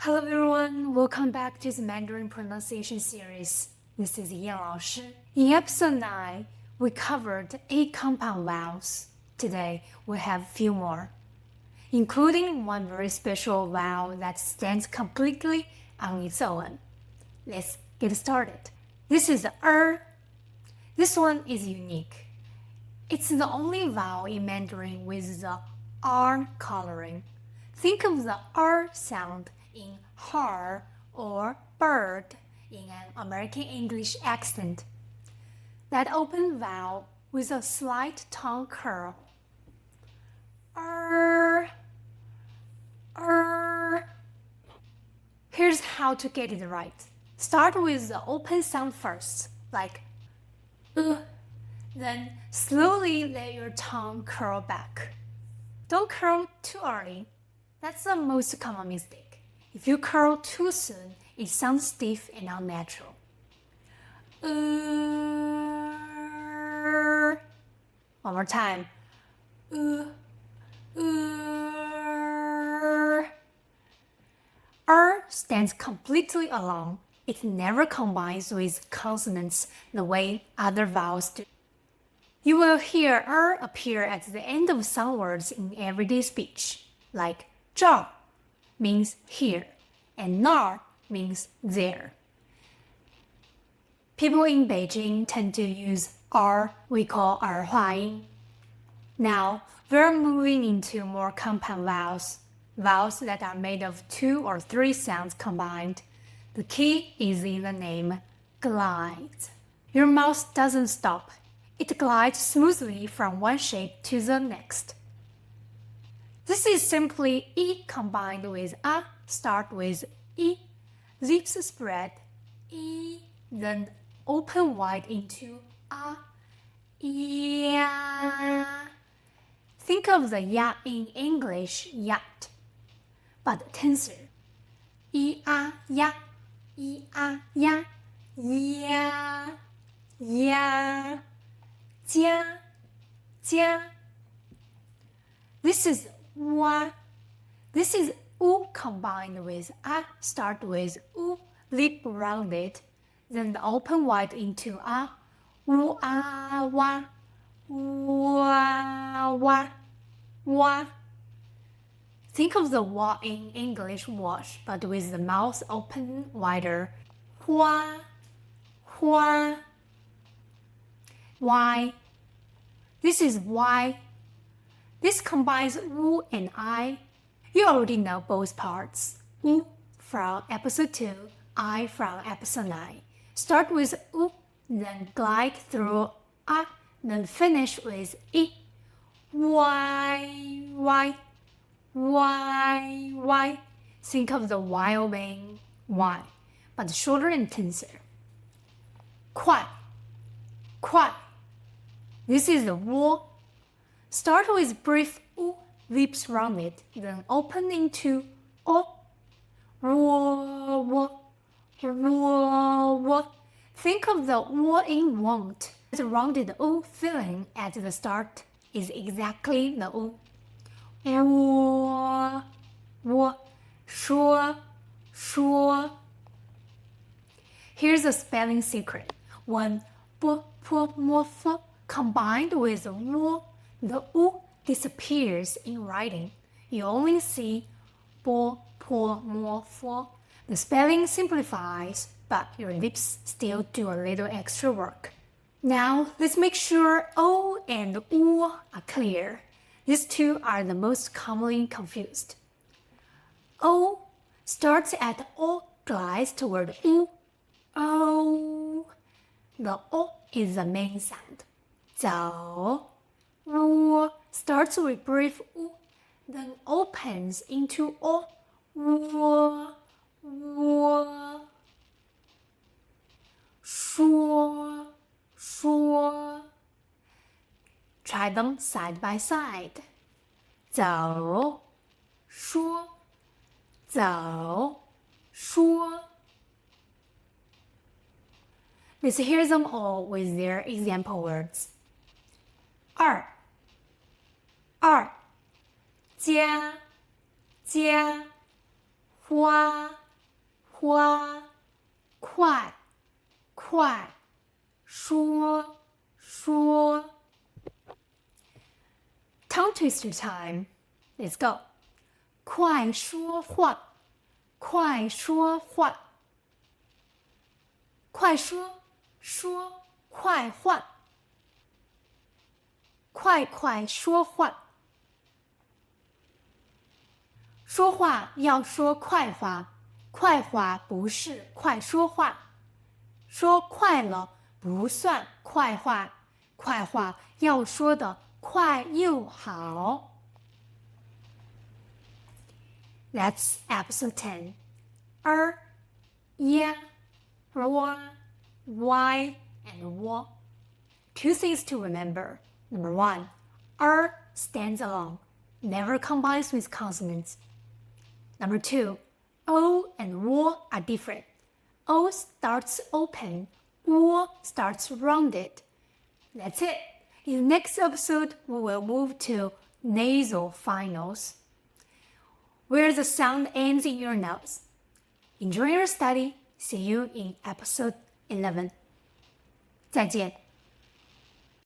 Hello everyone, welcome back to the Mandarin Pronunciation Series. This is Yan 老师. In episode 9, we covered 8 compound vowels. Today, we have a few more, including one very special vowel that stands completely on its own. Let's get started. This is This one is unique. It's the only vowel in Mandarin with the R coloring. Think of the R sound in har or bird in an American English accent. That open vowel with a slight tongue curl. Here's how to get it right. Start with the open sound first, like then slowly let your tongue curl back. Don't curl too early. That's the most common mistake. If you curl too soon, it sounds stiff and unnatural. One more time. Stands completely alone. It never combines with consonants the way other vowels do. You will hear appear at the end of some words in everyday speech, like 这 means here, and 那 means there. People in Beijing tend to use R we call 儿化音. Now, we're moving into more compound vowels that are made of 2 or 3 sounds combined. The key is in the name glide. Your mouth doesn't stop. It glides smoothly from one shape to the next. This is simply E combined with A. Start with E, lips spread, E, then open wide into A, ya. Think of the ya in English, yacht, but tenser. E-a, ya, E-a, ya, ya, ya, jia, jia. This is wa. This is u combined with a. Start with u, lip rounded, then open wide into a. U, a, wa, wa, wa, wa. Think of the wa in English wash, but with the mouth open wider. Hua, hua. Y. This is Y. This combines U and I. You already know both parts. U from episode 2, I from episode 9. Start with U, then glide through A, then finish with E. Y, Y, Y, Y. Think of the Wyoming Y, but shorter and tenser. 快, 快. This is the wo. Start with brief u, lips rounded, then open into o. Wo, wo, wo, wo. Think of the wo in won't. The rounded u feeling at the start is exactly the u. Wo, wo, 说, 说. Here's a spelling secret. When po, po, mo, fo combined with the wo, the u disappears in writing. You only see bo, po, mo, fo. The spelling simplifies, but your lips still do a little extra work. Now, let's make sure o and u are clear. These two are the most commonly confused. O starts at o, glides toward u. O. The o is the main sound. 走, u starts with brief u, then opens into o. Wo, wo. 说, 说. Try them side by side. 走, 说, 走, 说. Let's hear them all with their example words. 二 加花花快快说说 Tongue twister time. Let's go. 快说话快说话快说说快话快快说话说话要说快话，快话不是快说话，说快了不算快话，快话要说的快又好。That's episode 10. Yeah, why, and wo. Two things to remember. Number one, stands alone, never combines with consonants. Number two, o and wo are different. O starts open, wo starts rounded. That's it. In the next episode, we will move to nasal finals, where the sound ends in your nose. Enjoy your study. See you in episode 11. 再见。